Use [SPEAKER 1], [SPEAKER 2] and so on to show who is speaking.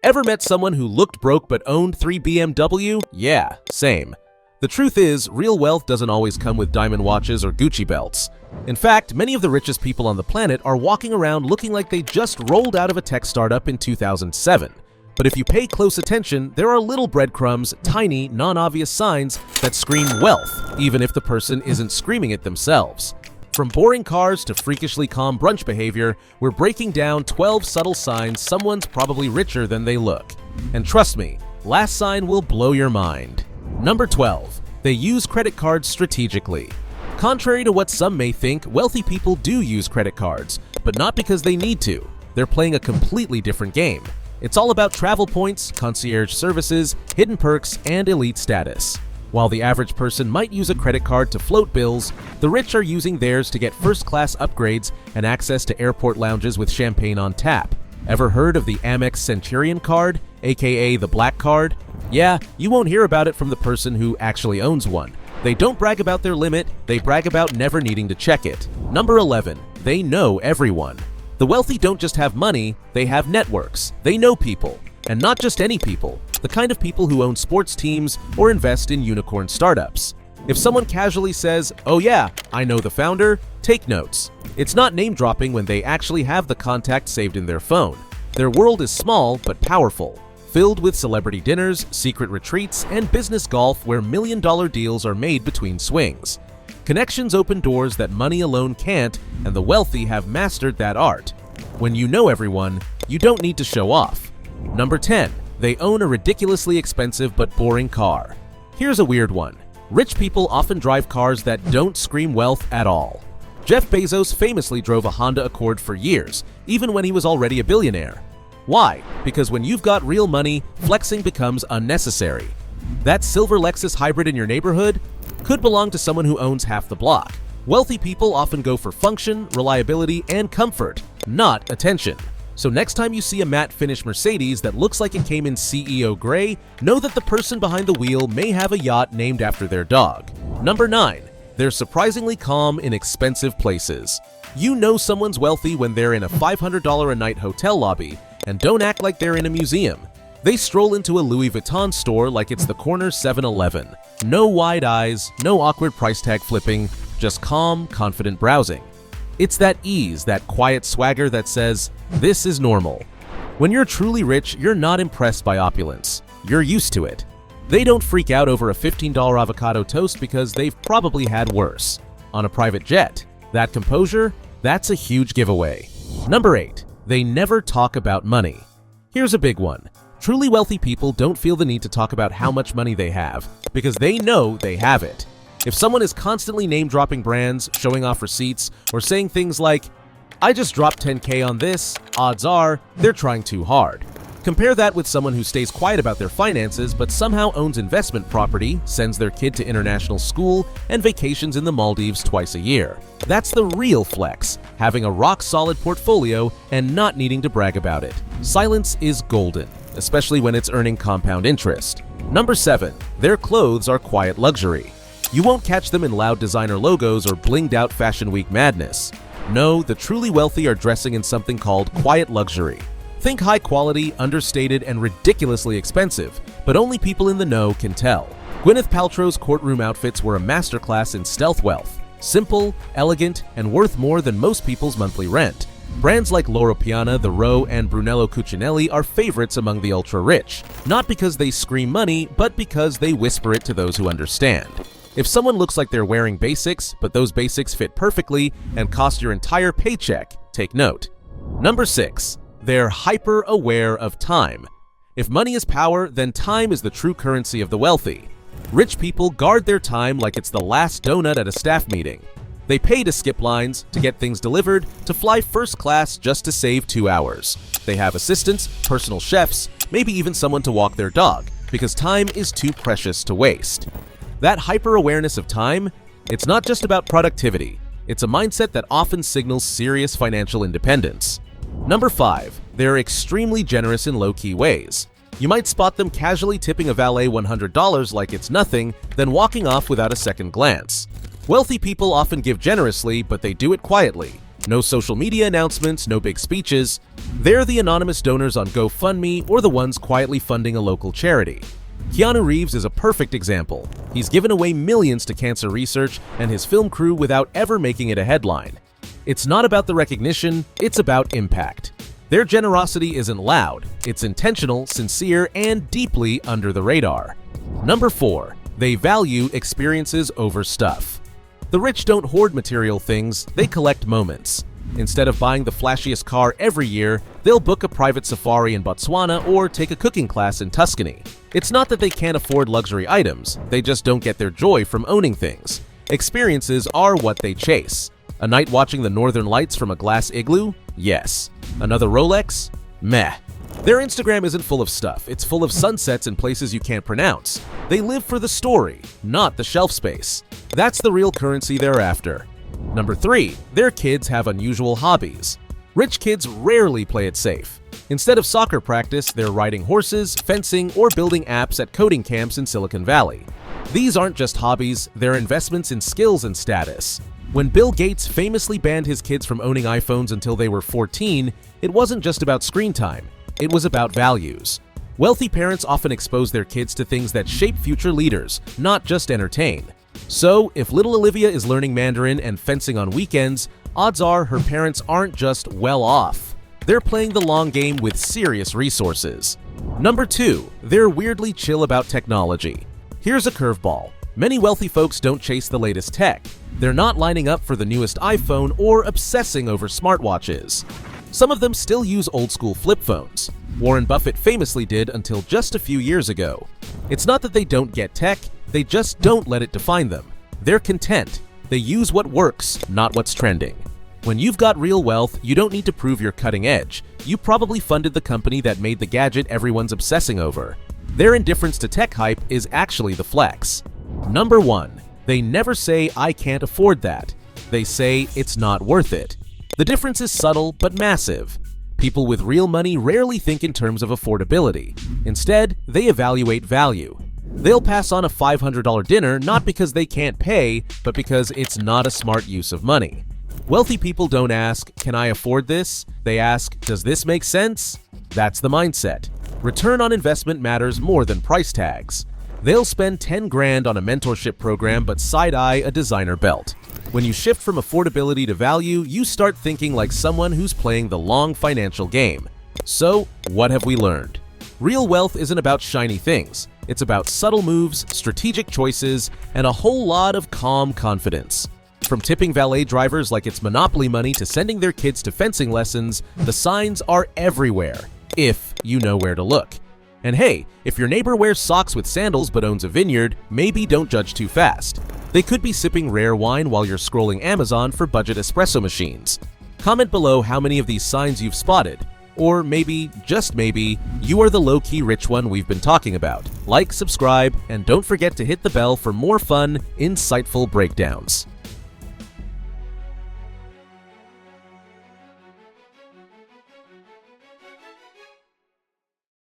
[SPEAKER 1] Ever met someone who looked broke but owned 3 BMW? Yeah, same. The truth is, real wealth doesn't always come with diamond watches or Gucci belts. In fact, many of the richest people on the planet are walking around looking like they just rolled out of a tech startup in 2007. But if you pay close attention, there are little breadcrumbs, tiny, non-obvious signs that scream wealth, even if the person isn't screaming it themselves. From boring cars to freakishly calm brunch behavior, we're breaking down 12 subtle signs someone's probably richer than they look. And trust me, last sign will blow your mind. Number 12. They use credit cards strategically. Contrary to what some may think, wealthy people do use credit cards, but not because they need to. They're playing a completely different game. It's all about travel points, concierge services, hidden perks, and elite status. While the average person might use a credit card to float bills, the rich are using theirs to get first-class upgrades and access to airport lounges with champagne on tap. Ever heard of the Amex Centurion card, aka the Black Card? Yeah, you won't hear about it from the person who actually owns one. They don't brag about their limit, they brag about never needing to check it. Number 11. They know everyone. The wealthy don't just have money, they have networks. They know people. And not just any people, the kind of people who own sports teams or invest in unicorn startups. If someone casually says, "Oh yeah, I know the founder," take notes. It's not name-dropping when they actually have the contact saved in their phone. Their world is small but powerful, filled with celebrity dinners, secret retreats, and business golf where million-dollar deals are made between swings. Connections open doors that money alone can't, and the wealthy have mastered that art. When you know everyone, you don't need to show off. Number 10. They own a ridiculously expensive but boring car. Here's a weird one. Rich people often drive cars that don't scream wealth at all. Jeff Bezos famously drove a Honda Accord for years, even when he was already a billionaire. Why? Because when you've got real money, flexing becomes unnecessary. That silver Lexus hybrid in your neighborhood could belong to someone who owns half the block. Wealthy people often go for function, reliability, and comfort, not attention. So next time you see a matte finish Mercedes that looks like it came in CEO gray, know that the person behind the wheel may have a yacht named after their dog. Number 9. They're surprisingly calm in expensive places. You know someone's wealthy when they're in a $500 a night hotel lobby, and don't act like they're in a museum. They stroll into a Louis Vuitton store like it's the corner 7-Eleven. No wide eyes, no awkward price tag flipping, just calm, confident browsing. It's that ease, that quiet swagger that says, "This is normal." When you're truly rich, you're not impressed by opulence. You're used to it. They don't freak out over a $15 avocado toast because they've probably had worse. On a private jet, that composure, that's a huge giveaway. Number 8. They never talk about money. Here's a big one. Truly wealthy people don't feel the need to talk about how much money they have because they know they have it. If someone is constantly name-dropping brands, showing off receipts, or saying things like, "I just dropped 10K on this," odds are they're trying too hard. Compare that with someone who stays quiet about their finances but somehow owns investment property, sends their kid to international school, and vacations in the Maldives twice a year. That's the real flex, having a rock-solid portfolio and not needing to brag about it. Silence is golden, especially when it's earning compound interest. Number 7. Their clothes are quiet luxury. You won't catch them in loud designer logos or blinged-out Fashion Week madness. No, the truly wealthy are dressing in something called quiet luxury. Think high quality, understated, and ridiculously expensive, but only people in the know can tell. Gwyneth Paltrow's courtroom outfits were a masterclass in stealth wealth. Simple, elegant, and worth more than most people's monthly rent. Brands like Loro Piana, The Row, and Brunello Cucinelli are favorites among the ultra-rich, not because they scream money, but because they whisper it to those who understand. If someone looks like they're wearing basics, but those basics fit perfectly and cost your entire paycheck, take note. Number 6. They're hyper-aware of time. If money is power, then time is the true currency of the wealthy. Rich people guard their time like it's the last donut at a staff meeting. They pay to skip lines, to get things delivered, to fly first class just to save 2 hours. They have assistants, personal chefs, maybe even someone to walk their dog, because time is too precious to waste. That hyper-awareness of time, it's not just about productivity. It's a mindset that often signals serious financial independence. Number 5. They're extremely generous in low-key ways. You might spot them casually tipping a valet $100 like it's nothing, then walking off without a second glance. Wealthy people often give generously, but they do it quietly. No social media announcements, no big speeches. They're the anonymous donors on GoFundMe or the ones quietly funding a local charity. Keanu Reeves is a perfect example. He's given away millions to cancer research and his film crew without ever making it a headline. It's not about the recognition, it's about impact. Their generosity isn't loud, it's intentional, sincere, and deeply under the radar. Number 4. They value experiences over stuff. The rich don't hoard material things, they collect moments. Instead of buying the flashiest car every year, they'll book a private safari in Botswana or take a cooking class in Tuscany. It's not that they can't afford luxury items, they just don't get their joy from owning things. Experiences are what they chase. A night watching the northern lights from a glass igloo? Yes. Another Rolex? Meh. Their Instagram isn't full of stuff, it's full of sunsets in places you can't pronounce. They live for the story, not the shelf space. That's the real currency they're after. Number 3. Their kids have unusual hobbies. Rich kids rarely play it safe. Instead of soccer practice, they're riding horses, fencing, or building apps at coding camps in Silicon Valley. These aren't just hobbies, they're investments in skills and status. When Bill Gates famously banned his kids from owning iPhones until they were 14, it wasn't just about screen time, it was about values. Wealthy parents often expose their kids to things that shape future leaders, not just entertain. So, if little Olivia is learning Mandarin and fencing on weekends, odds are her parents aren't just well off. They're playing the long game with serious resources. Number 2. They're weirdly chill about technology. Here's a curveball. Many wealthy folks don't chase the latest tech. They're not lining up for the newest iPhone or obsessing over smartwatches. Some of them still use old-school flip phones. Warren Buffett famously did until just a few years ago. It's not that they don't get tech, they just don't let it define them. They're content. They use what works, not what's trending. When you've got real wealth, you don't need to prove you're cutting edge. You probably funded the company that made the gadget everyone's obsessing over. Their indifference to tech hype is actually the flex. Number 1. They never say, "I can't afford that." They say, "It's not worth it." The difference is subtle but massive. People with real money rarely think in terms of affordability. Instead, they evaluate value. They'll pass on a $500 dinner not because they can't pay, but because it's not a smart use of money. Wealthy people don't ask, "Can I afford this?" They ask, "Does this make sense?" That's the mindset. Return on investment matters more than price tags. They'll spend 10 grand on a mentorship program but side-eye a designer belt. When you shift from affordability to value, you start thinking like someone who's playing the long financial game. So, what have we learned? Real wealth isn't about shiny things. It's about subtle moves, strategic choices, and a whole lot of calm confidence. From tipping valet drivers like it's Monopoly money to sending their kids to fencing lessons, the signs are everywhere, if you know where to look. And hey, if your neighbor wears socks with sandals but owns a vineyard, maybe don't judge too fast. They could be sipping rare wine while you're scrolling Amazon for budget espresso machines. Comment below how many of these signs you've spotted. Or maybe, just maybe, you are the low-key rich one we've been talking about. Like, subscribe, and don't forget to hit the bell for more fun, insightful breakdowns.